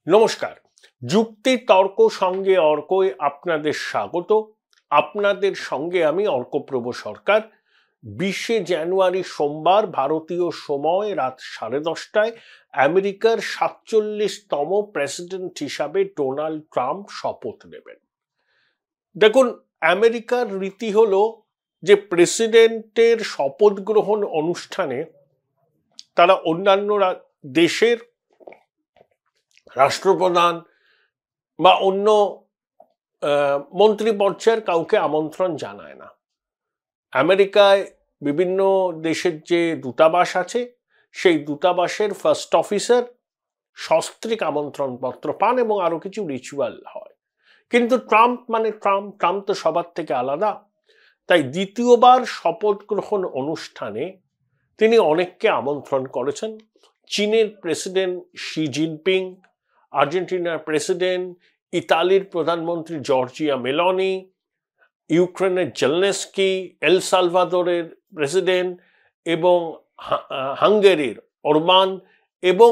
নমস্কার। যুক্তি তর্ক সঙ্গে অর্কয় আপনাদের স্বাগত। আপনাদের সঙ্গে আমি অর্কপ্রভ সরকার। 20শে জানুয়ারি সোমবার ভারতীয় সময় রাত 10:30টায় আমেরিকার 47তম প্রেসিডেন্ট হিসাবে ডোনাল্ড ট্রাম্প শপথ নেবেন। দেখুন, আমেরিকার রীতি হলো যে প্রেসিডেন্টের শপথ গ্রহণ অনুষ্ঠানে তারা অন্যান্য দেশের রাষ্ট্রপ্রধান বা অন্য মন্ত্রী পর্যায়ের কাউকে আমন্ত্রণ জানায় না। আমেরিকায় বিভিন্ন দেশের যে দূতাবাস আছে সেই দূতাবাসের ফার্স্ট অফিসার সস্ত্রীক আমন্ত্রণপত্র পান এবং আরো কিছু রিচুয়াল হয়। কিন্তু ট্রাম্প মানে ট্রাম্প তো সবার থেকে আলাদা। তাই দ্বিতীয়বার শপথ গ্রহণ অনুষ্ঠানে তিনি অনেককে আমন্ত্রণ করেছেন। চীনের প্রেসিডেন্ট শি জিনপিং, আর্জেন্টিনার প্রেসিডেন্ট, ইতালির প্রধানমন্ত্রী জর্জিয়া মেলোনি, ইউক্রেনের জেলেনস্কি, এল সালভাদোরের প্রেসিডেন্ট এবং হাঙ্গেরির অরবান এবং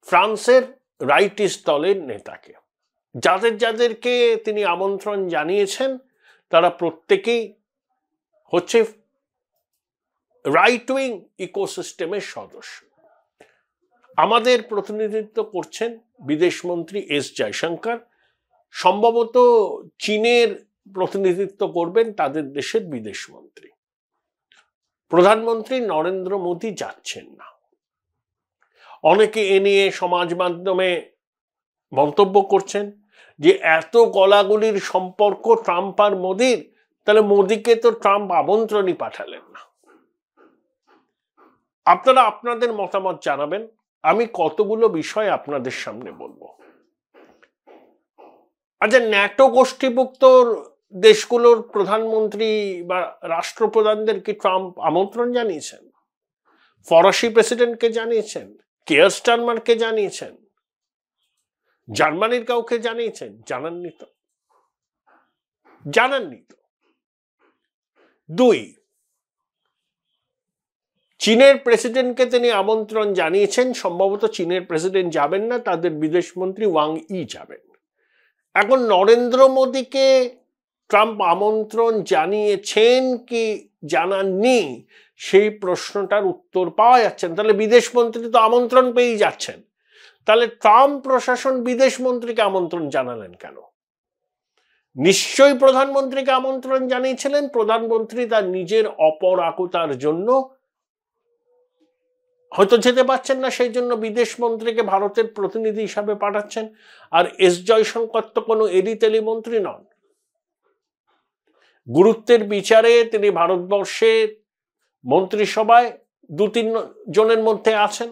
ফ্রান্সের রাইটিস্ট দলের নেতাকে। যাদেরকে তিনি আমন্ত্রণ জানিয়েছেন তারা প্রত্যেকেই হচ্ছে রাইট উইং ইকোসিস্টেমের সদস্য। আমাদের প্রতিনিধিত্ব করছেন বিদেশমন্ত্রী এস জয়শঙ্কর। সম্ভবত চীনের প্রতিনিধিত্ব করবেন তাদের দেশের বিদেশমন্ত্রী। প্রধানমন্ত্রী নরেন্দ্র মোদী যাচ্ছেন না। অনেকে এ নিয়ে সমাজ মাধ্যমে মন্তব্য করছেন যে এত গলাগলির সম্পর্ক ট্রাম্প আর মোদীর, তাহলে মোদীকে তো ট্রাম্প আমন্ত্রণই পাঠালেন না। আপনারা আপনাদের মতামত জানাবেন। আমি কতগুলো বিষয় আপনাদের সামনে বলবো। আচ্ছা, ন্যাটো গোষ্ঠীভুক্ত দেশগুলোর প্রধানমন্ত্রী বা রাষ্ট্রপ্রধানদের কি ট্রাম্প আমন্ত্রণ জানিয়েছেন? ফরাসি প্রেসিডেন্টকে জানিয়েছেন? কেয়ার স্টারমারকে জানিয়েছেন? জার্মানির কাউকে জানিয়েছেন? জানাননি তো। দুই, চীনের প্রেসিডেন্টকে তিনি আমন্ত্রণ জানিয়েছেন। সম্ভবত চীনের প্রেসিডেন্ট যাবেন না, তাদের বিদেশমন্ত্রী ওয়াং ই যাবেন। এখন নরেন্দ্র মোদীকে ট্রাম্প আমন্ত্রণ জানিয়েছেন কি জানাননি সেই প্রশ্নটার উত্তর পাওয়া যাচ্ছে না। তাহলে বিদেশমন্ত্রী তো আমন্ত্রণ পেয়েই যাচ্ছেন, তাহলে ট্রাম্প প্রশাসন বিদেশমন্ত্রীকে আমন্ত্রণ জানালেন কেন? নিশ্চয়ই প্রধানমন্ত্রীকে আমন্ত্রণ জানিয়েছিলেন। প্রধানমন্ত্রী তার নিজের অপরাগতার জন্য হয়তো যেতে পারছেন না, সেই জন্য বিদেশমন্ত্রীকে ভারতের প্রতিনিধি হিসাবে পাঠাচ্ছেন। আর এস জয়শঙ্কর তো কোনো এলিতেলি মন্ত্রী নন। গুরুত্বের বিচারে তিনি ভারতবর্ষের মন্ত্রিসভায় 2-3 জনের মধ্যে আছেন।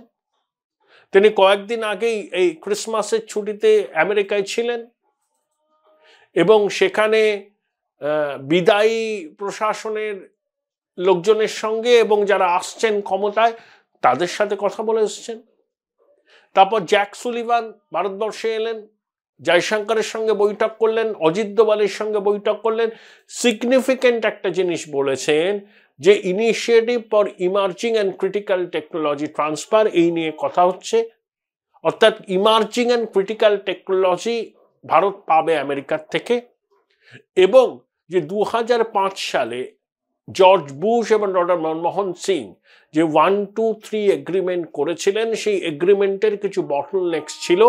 তিনি কয়েকদিন আগেই এই ক্রিসমাসের ছুটিতে আমেরিকায় ছিলেন এবং সেখানে বিদায়ী প্রশাসনের লোকজনের সঙ্গে এবং যারা আসছেন ক্ষমতায় তাদের সাথে কথা বলে এসছেন। তারপর জ্যাক সুলিভান ভারতবর্ষে এলেন, জয়শঙ্করের সঙ্গে বৈঠক করলেন, অজিত দোভালের সঙ্গে বৈঠক করলেন। সিগনিফিকেন্ট একটা জিনিস বলেছেন যে initiative for emerging and critical technology transfer, এই নিয়ে কথা হচ্ছে। অর্থাৎ emerging and critical technology Bharat পাবে আমেরিকার থেকে, এবং যে 2005 সালে জর্জ বুশ এবং ডক্টর মনমোহন সিং যে 1-2-3 এগ্রিমেন্ট করেছিলেন, সেই এগ্রিমেন্টের কিছু বটল নেক্স ছিল,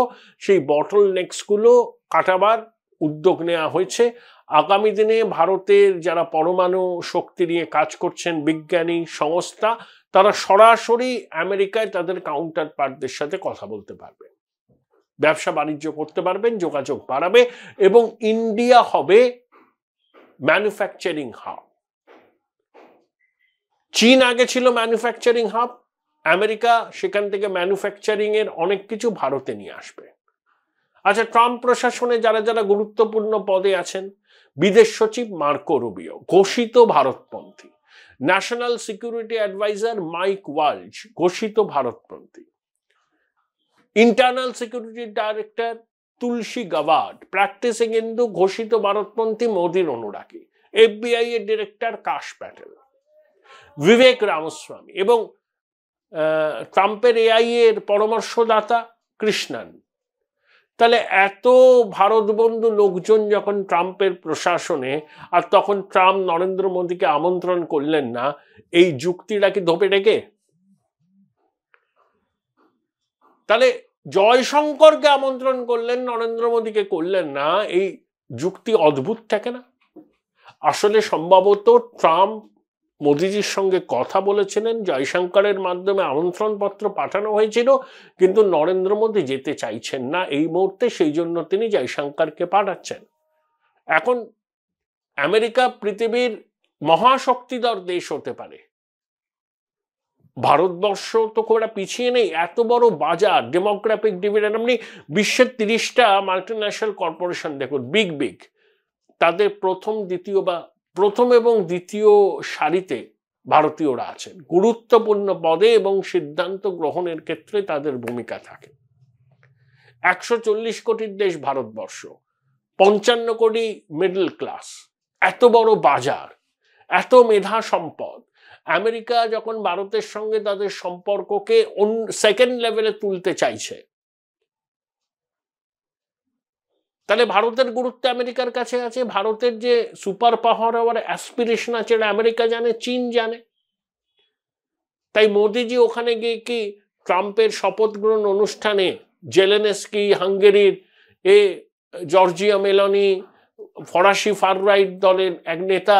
সেই বটল নেক্সগুলো কাটাবার উদ্যোগ নেওয়া হয়েছে। আগামী দিনে ভারতের যারা পরমাণু শক্তি নিয়ে কাজ করছেন বিজ্ঞানী সংস্থা, তারা সরাসরি আমেরিকায় তাদের কাউন্টার পার্টদের সাথে কথা বলতে পারবে, ব্যবসা বাণিজ্য করতে পারবেন, যোগাযোগ বাড়াবে এবং ইন্ডিয়া হবে ম্যানুফ্যাকচারিং হাব। চীন আগে ছিল ম্যানুফ্যাকচারিং হাব, আমেরিকা সেখান থেকে ম্যানুফ্যাকচারিং এর অনেক কিছু ভারতে নিয়ে আসবে। আচ্ছা, ট্রাম্প প্রশাসনে যারা যারা গুরুত্বপূর্ণ পদে আছেন, বিদেশ সচিব মার্কো রুবিও ঘোষিত ভারতপন্থী, national security advisor Mike Waltz ঘোষিত ভারতপন্থী, internal security director Tulsi Gabbard practising Hindu ঘোষিত ভারতপন্থী, মোদির অনুরাগী, এফবিআই এর ডিরেক্টর কাশ প্যাটেল, বিবেক রামস্বামী এবং ট্রাম্পের এআই এর পরামর্শদাতা কৃষ্ণন, তাহলে এত ভারত বন্ধু লোকজন যখন ট্রাম্পের প্রশাসনে, আর তখন ট্রাম্প নরেন্দ্র মোদীকে আমন্ত্রণ করলেন না, এই যুক্তিটা কি ধোপে ডেকে? তাহলে জয়শঙ্করকে আমন্ত্রণ করলেন, নরেন্দ্র মোদীকে করলেন না, এই যুক্তি অদ্ভুত থাকে না? আসলে সম্ভবত ট্রাম্প মোদিজির সঙ্গে কথা বলেছিলেন, জয়শঙ্করের মাধ্যমে আমন্ত্রণপত্র পাঠানো হয়েছিল, কিন্তু নরেন্দ্র মোদী যেতে চাইছেন না এই মুহূর্তে, সেই জন্য তিনি জয়শঙ্করকে পাঠাচ্ছেন। এখন আমেরিকা পৃথিবীর মহাশক্তিধর দেশ হতে পারে, ভারতবর্ষ তো খুব একটা পিছিয়ে নেই, এত বড় বাজার, ডেমোগ্রাফিক ডিভিডেন্ড। আপনি বিশ্বের 30টা মাল্টিন্যাশনাল কর্পোরেশন দেখুন, বিগ বিগ, তাদের প্রথম এবং দ্বিতীয় সারিতে ভারতীয়রা আছেন, গুরুত্বপূর্ণ পদে এবং সিদ্ধান্ত গ্রহণের ক্ষেত্রে তাদের ভূমিকা থাকে। 140 কোটির দেশ ভারতবর্ষ, 55 কোটি মিডল ক্লাস, এত বড় বাজার, এত মেধা সম্পদ। আমেরিকা যখন ভারতের সঙ্গে তাদের সম্পর্ককে সেকেন্ড লেভেলে তুলতে চাইছে, তাহলে ভারতের গুরুত্ব আমেরিকার কাছে আছে। ভারতের যে সুপার পাওয়ার হওয়ার অ্যাসপিরেশন আছে, এটা আমেরিকা জানে, চীন জানে। তাই মোদিজি ওখানে গিয়ে কি ট্রাম্পের শপথ গ্রহণ অনুষ্ঠানে জেলেনস্কি, হাঙ্গেরির জর্জিয়া মেলোনি, ফরাসি ফার রাইট দলের এক নেতা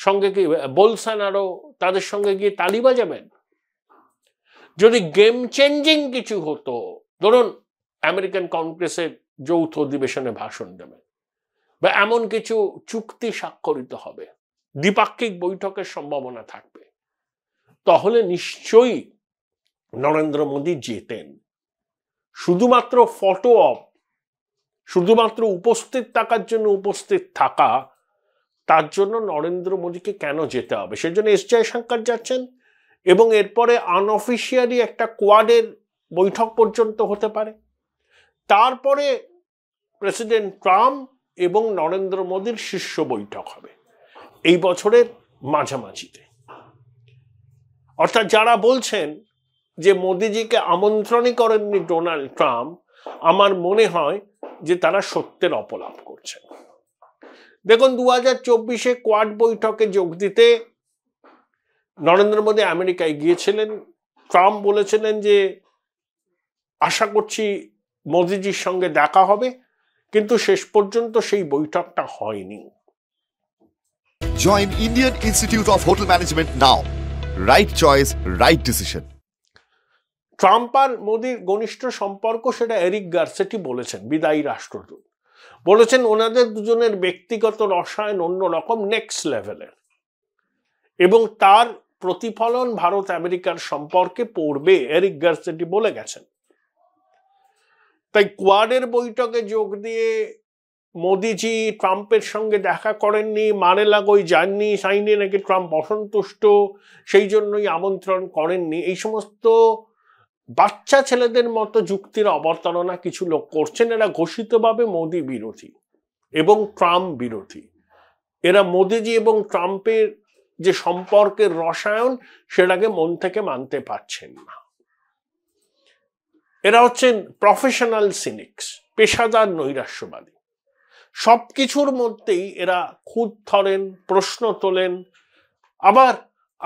সঙ্গে কি বোলসোনারো, তাদের সঙ্গে গিয়ে তালি বাজাবেন? যদি গেম চেঞ্জিং কিছু হতো, ধরুন আমেরিকান কংগ্রেসের যৌথ অধিবেশনে ভাষণ দেবেন, বা এমন কিছু চুক্তি স্বাক্ষরিত হবে, দ্বিপাক্ষিক বৈঠকের সম্ভাবনা থাকবে, তাহলে নিশ্চয়ই নরেন্দ্র মোদী যেতেন। শুধুমাত্র ফটো অপ, শুধুমাত্র উপস্থিত থাকার জন্য উপস্থিত থাকা, তার জন্য নরেন্দ্র মোদীকে কেন যেতে হবে? সেজন্য এস জয়শঙ্কর যাচ্ছেন, এবং এরপরে আনঅফিসিয়ালি একটা কোয়াডের বৈঠক পর্যন্ত হতে পারে। তারপরে প্রেসিডেন্ট ট্রাম্প এবং নরেন্দ্র মোদীর শীর্ষ বৈঠক হবে এই বছরের মাঝামাঝিতে। অর্থাৎ যারা বলছেন যে মোদিজিকে আমন্ত্রণই করেননি ডোনাল্ড ট্রাম্প, আমার মনে হয় যে তারা সত্যের অপলাপ করছেন। দেখুন, 2024-এ কোয়াড বৈঠকে যোগ দিতে নরেন্দ্র মোদী আমেরিকায় গিয়েছিলেন। ট্রাম্প বলেছিলেন যে আশা করছি মোদিজির সঙ্গে দেখা হবে, কিন্তু শেষ পর্যন্ত সেই বৈঠকটা হয়নি। Join Indian Institute of Hotel Management now. Right choice, right decision. Trump আর মোদির ঘনিষ্ঠ সম্পর্ক, সেটা এরিক গার্সেটি বলেছেন, বিদায়ী রাষ্ট্রদূত বলেছেন, ওনাদের দুজনের ব্যক্তিগত রসায়ন অন্যরকম, নেক্সট লেভেলের, এবং তার প্রতিফলন ভারত আমেরিকার সম্পর্কে পড়বে, এরিক গার্সেটি বলে গেছেন। তাই কোয়াডের বৈঠকে যোগ দিয়ে মোদিজি ট্রাম্পের সঙ্গে দেখা করেননি, মারে-লাগোই যাননি, সাইনে নাকি ট্রাম্প অসন্তুষ্ট, সেই জন্যই আমন্ত্রণ করেননি, এই সমস্ত বাচ্চা ছেলেদের মতো যুক্তির অবতারণা কিছু লোক করছেন। এরা ঘোষিতভাবে মোদি বিরোধী এবং ট্রাম্প বিরোধী। এরা মোদিজি এবং ট্রাম্পের যে সম্পর্কের রসায়ন, সেটাকে মন থেকে মানতে পারছেন না। এরা হচ্ছেন প্রফেশনাল সিনিক্স, পেশাদার নৈরাশ্যবাদী। সবকিছুর মধ্যেই এরা খুঁত ধরেন, প্রশ্ন তোলেন।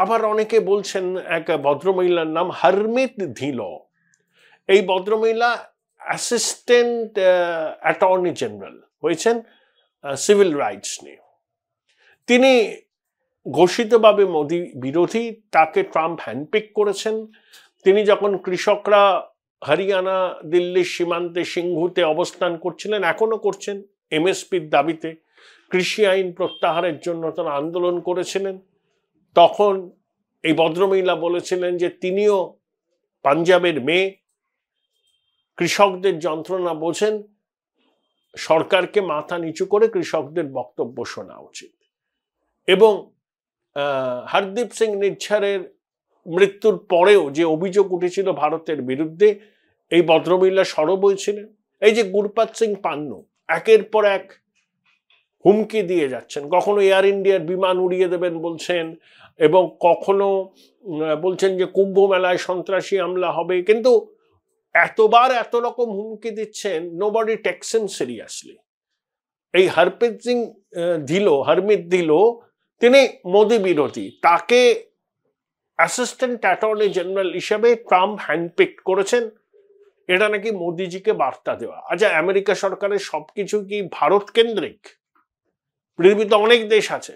আবার অনেকে বলছেন, এক ভদ্রমহিলার নাম হরমিত ধিলো, এই ভদ্রমহিলা অ্যাসিস্ট্যান্ট অ্যাটর্নি জেনারেল হয়েছেন সিভিল রাইটস নিয়ে। তিনি ঘোষিতভাবে মোদি বিরোধী, তাকে ট্রাম্প হ্যান্ডপিক করেছেন। তিনি যখন কৃষকরা হরিয়ানা দিল্লির সীমান্তে সিংহুতে অবস্থান করছিলেন, এখনো করছেন, এমএসপির দাবিতে কৃষি আইন প্রত্যাহারের জন্য তারা আন্দোলন করেছিলেন, তখন এই ভদ্রমহিলা বলেছিলেন যে তিনিও পাঞ্জাবের মেয়ে, কৃষকদের যন্ত্রণা বোঝেন, সরকারকে মাথা নিচু করে কৃষকদের বক্তব্য শোনা উচিত। এবং হরদীপ সিং নির্ঝরের মৃত্যুর পরেও যে অভিযোগ উঠেছিল ভারতের বিরুদ্ধে, এই ভদ্রমহিলা সরব হয়েছিলেন। এই যে গুরপাত সিং পান্নু একের পর এক হুমকি দিয়ে যাচ্ছেন, কখনো এয়ার ইন্ডিয়ার বিমান উড়িয়ে দেবেন বলছেন, এবং কখনো বলছেন যে কুম্ভ মেলায় সন্ত্রাসী হামলা হবে, কিন্তু এতবার এত রকম হুমকি দিচ্ছেন, নোবডি টেকস হিম সিরিয়াসলি। এই হরমিত দিল তিনি মোদি বিরোধী, তাকে অ্যাসিস্ট্যান্ট অ্যাটর্নি জেনারেল হিসেবে ট্রাম্প হ্যান্ডপিক করেছেন। এটা নাকি মোদিজিকে বার্তা দেওয়া। আচ্ছা, আমেরিকা সরকারের সবকিছু কি ভারত কেন্দ্রিক? পৃথিবীতে অনেক দেশ আছে।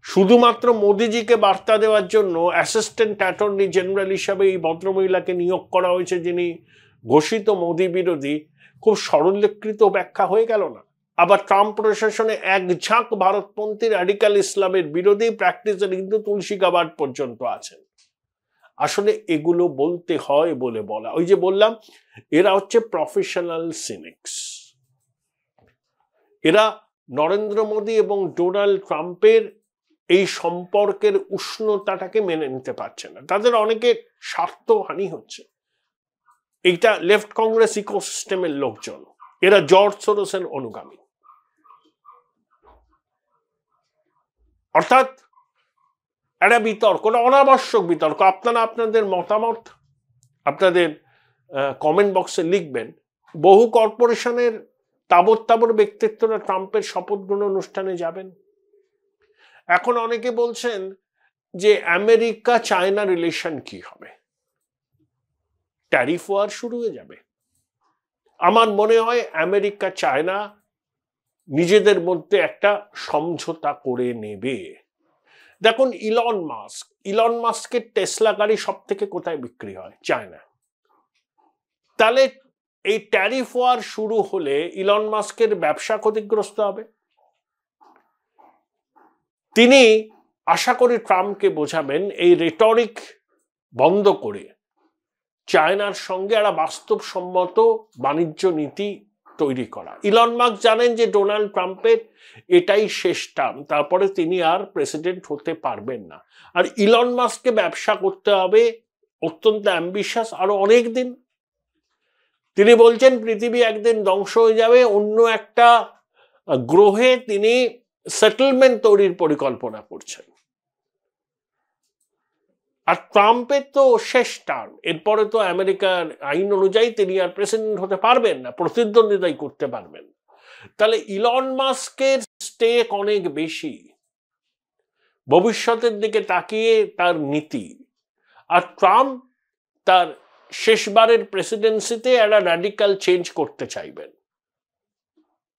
শুধুমাত্র মোদিজিকে বার্তা দেওয়ার জন্য অ্যাসিস্ট্যান্ট অ্যাটর্নি জেনারেল হিসাবে এই ভদ্রমহিলাকে নিয়োগ করা হয়েছে, যিনি ঘোষিত মোদি বিরোধী। খুব সরলীকৃত ব্যাখ্যা হয়ে গেল না? আবার ট্রাম্প প্রশাসনে এক ঝাঁক ভারতপন্থী র্যাডিক্যাল ইসলামের বিরোধী প্র্যাকটিসের হিন্দু তুলসী গাবাট পর্যন্ত আছেন। আসলে এগুলো বলতে হয় বলে বলা। ওই যে বললাম, এরা হচ্ছে প্রফেশনাল সিনিক্স। এরা নরেন্দ্র মোদী এবং ডোনাল্ড ট্রাম্পের এই সম্পর্কের উষ্ণতাটাকে মেনে নিতে পারছে না। তাদের অনেকের স্বার্থহানি হচ্ছে। এইটা লেফট কংগ্রেস ইকোসিস্টেমের লোকজন, এরা জর্জ সোরোসের অনুগামী। অর্থাৎ একটা বিতর্ক, অনাবশ্যক বিতর্ক। আপনারা আপনাদের মতামত আপনাদের কমেন্ট বক্সে লিখবেন। বহু কর্পোরেশনের তাবর ব্যক্তিত্বরা ট্রাম্পের শপথ গ্রহণ অনুষ্ঠানে যাবেন। এখন অনেকে বলছেন যে আমেরিকা চায়না রিলেশন কি হবে, ট্যারিফ ওয়ার শুরু হয়ে যাবে। আমার মনে হয় আমেরিকা চায়না নিজেদের মধ্যে একটা সমঝোতা করে নেবে। দেখুন, ইলন মাস্কের টেসলা গাড়ি সব থেকে কোথায় বিক্রি হয়? চায়না। তাহলে এই ট্যারিফ ওয়ার শুরু হলে ইলন মাস্কের ব্যবসা ক্ষতিগ্রস্ত হবে। তিনি আশা করি ট্রাম্পকে বোঝাবেন এই রেটরিক বন্ধ করে চায়নার সঙ্গে একটা বাস্তবসম্মত বাণিজ্য নীতি তৈরি করা। ইলন মাস্ক জানেন যে ডোনাল্ড ট্রাম্পের এটাই শেষ টার্ম, তারপরে তিনি আর প্রেসিডেন্ট হতে পারবেন না। আর ইলন মাস্ককে ব্যবসা করতে হবে অত্যন্ত অ্যাম্বিশাস আরো অনেক দিন। তিনি বলছেন পৃথিবী একদিন ধ্বংস হয়ে যাবে, অন্য একটা গ্রহে তিনি সেটেলমেন্ট তৈরির পরিকল্পনা করছেন। আর ট্রাম্পের তো শেষ টার্ম, এরপরে তো আমেরিকার আইন অনুযায়ী তিনি আর প্রেসিডেন্ট হতে পারবেন না, প্রতিদ্বন্দ্বিতাই করতে পারবেন। তাহলে ইলন মাস্কের স্টেক অনেক বেশি ভবিষ্যতের দিকে তাকিয়ে তার নীতি। আর ট্রাম্প তার শেষবারের প্রেসিডেন্সিতে একটা র্যাডিক্যাল চেঞ্জ করতে চাইবেন।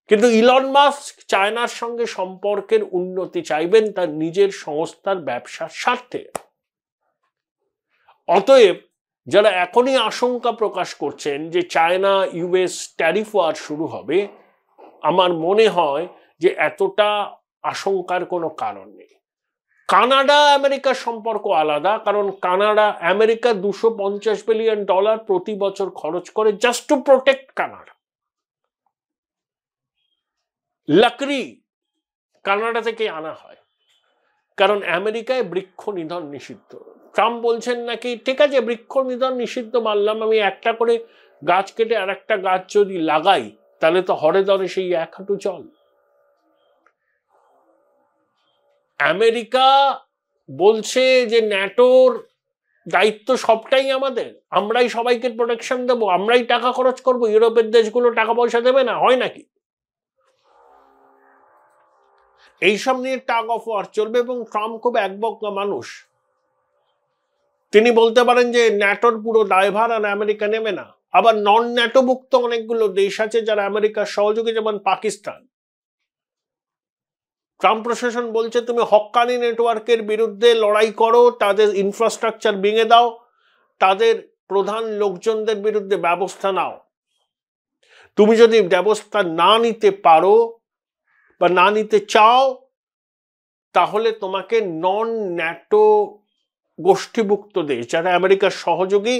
কিন্তু ইলন মাস্ক চায়নার সঙ্গে সম্পর্কের উন্নতি চাইবেন তার নিজের সংস্থার ব্যবসার স্বার্থে। অতএব যারা এখনই আশঙ্কা প্রকাশ করছেন যে চায়না ইউএস ট্যারিফ ওয়ার শুরু হবে, আমার মনে হয় যে এতটা আশঙ্কার কোনো কারণ নেই। কানাডা আমেরিকার সম্পর্ক আলাদা, কারণ কানাডা আমেরিকা $250 বিলিয়ন প্রতি বছর খরচ করে জাস্ট টু প্রোটেক্ট কানাডা। লাকড়ি কানাডা থেকে আনা হয়, কারণ আমেরিকায় বৃক্ষ নিধন নিষিদ্ধ। ট্রাম্প বলছেন নাকি ঠিক আছে বৃক্ষ নিধন নিষিদ্ধ মানলাম, আমি একটা করে গাছ কেটে আর একটা গাছ যদি লাগাই তাহলে তো হরে ধরে সেই এক হাঁটু জল। আমেরিকা বলছে যে ন্যাটোর দায়িত্ব সবটাই আমাদের, আমরাই সবাইকে প্রোটেকশন দেবো, আমরাই টাকা খরচ করবো, ইউরোপের দেশগুলো টাকা পয়সা দেবে না, হয় নাকি? এইসব নিয়ে টাগ অফ ওয়ার চলবে। এবং ট্রাম্প খুব একবক্তা মানুষ, তিনি বলতে পারেন যে ন্যাটোর পুরো দায়ভার আর আমেরিকা নেবে না। আবার নন ন্যাটোভুক্ত অনেকগুলো দেশ আছে যারা আমেরিকার সহযোগী, যেমন পাকিস্তান। ট্রাম্প প্রশাসন বলছে তুমি হক্কানি নেটওয়ার্কের বিরুদ্ধে লড়াই করো, তাদের ইনফ্রাস্ট্রাকচার ভেঙে দাও, তাদের প্রধান লোকজনদের বিরুদ্ধে ব্যবস্থা নাও। তুমি যদি ব্যবস্থা না নিতে পারো বা না নিতে চাও, তাহলে তোমাকে নন ন্যাটো গোষ্ঠীভুক্ত দেশ যারা আমেরিকার সহযোগী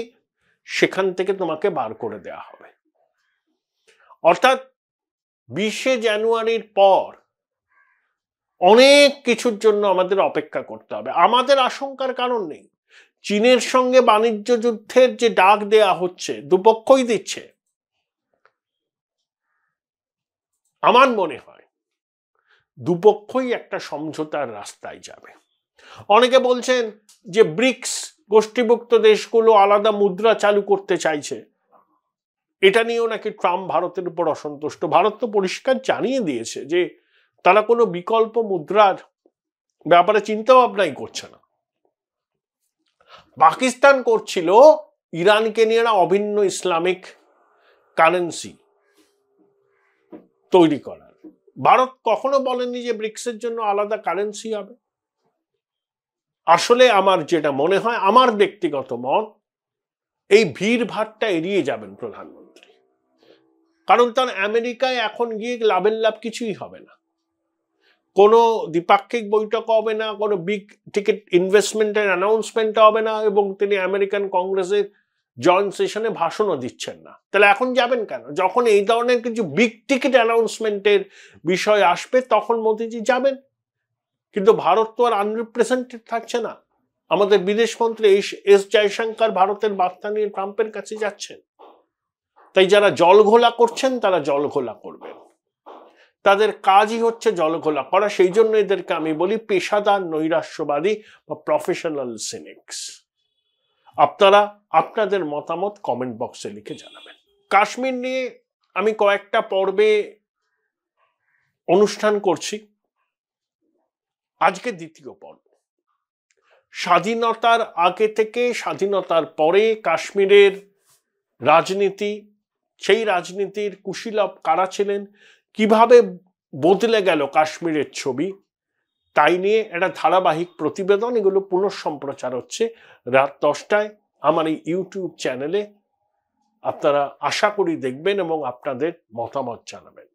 সেখান থেকে তোমাকে বার করে দেওয়া হবে। অর্থাৎ 20শে জানুয়ারির পর অনেক কিছুর জন্য আমাদের অপেক্ষা করতে হবে। আমাদের আশঙ্কার কারণ নেই। চীনের সঙ্গে বাণিজ্য যুদ্ধের যে ডাক দেয়া হচ্ছে, দুপক্ষই দিচ্ছে, আমার মনে হয় দুপক্ষই একটা সমঝোতার রাস্তায় যাবে। অনেকে বলছেন যে ব্রিক্স গোষ্ঠীভুক্ত দেশগুলো আলাদা মুদ্রা চালু করতে চাইছে, এটা নিয়েও নাকি ট্রাম্প ভারতের উপর অসন্তুষ্ট। ভারত তো পরিষ্কার জানিয়ে দিয়েছে যে তারা কোনো বিকল্প মুদ্রার ব্যাপারে চিন্তা ভাবনাই করছে না। পাকিস্তান করছিল ইরানকে নিয়ে না অভিন্ন ইসলামিক কারেন্সি তৈরি করার। ভারত কখনো বলেনি যে ব্রিক্সের জন্য আলাদা কারেন্সি হবে। আসলে আমার যেটা মনে হয়, আমার ব্যক্তিগত মত, এই ভিড় ভাট্টা এড়িয়ে যাবেন প্রধানমন্ত্রী, কারণ তার আমেরিকায় এখন গিয়ে লাভের লাভ কিছুই হবে না। কোনো দ্বিপাক্ষিক বৈঠক হবে না, কোনো বিগ টিকিট ইনভেস্টমেন্টের অ্যানাউন্সমেন্ট হবে না, এবং তিনি আমেরিকান কংগ্রেসের জয়েন্ট সেশনে ভাষণও দিচ্ছেন না। তাহলে এখন যাবেন কেন? যখন এই ধরনের কিছু বিগ টিকিট অ্যানাউন্সমেন্টের বিষয় আসবে তখন মোদিজি যাবেন। কিন্তু ভারত তো আর আনরিপ্রেজেন্টেড থাকছে না। আমাদের বিদেশমন্ত্রী এস জয়শঙ্কর ভারতের বার্তা নিয়ে ট্রাম্পের কাছে যাচ্ছেন। তাই যারা জলঘোলা করছেন তারা জলঘোলা করবেন, তাদের কাজই হচ্ছে জলঘোলা করা। সেই জন্য এদেরকে আমি বলি পেশাদার নৈরাশ্যবাদী বা প্রফেশনাল সিনিক্স। আপনারা আপনাদের মতামত কমেন্ট বক্সে লিখে জানাবেন। কাশ্মীর নিয়ে আমি কয়েকটা পর্বে অনুষ্ঠান করছি, আজকে দ্বিতীয় পর্ব। স্বাধীনতার আগে থেকে স্বাধীনতার পরে কাশ্মীরের রাজনীতি, সেই রাজনীতির কুশীলব কারা ছিলেন, কিভাবে বদলে গেল কাশ্মীরের ছবি, তাই নিয়ে একটা ধারাবাহিক প্রতিবেদন। এগুলো পুনঃসম্প্রচার হচ্ছে রাত 10টায় আমার এই ইউটিউব চ্যানেলে। আপনারা আশা করি দেখবেন এবং আপনাদের মতামত জানাবেন।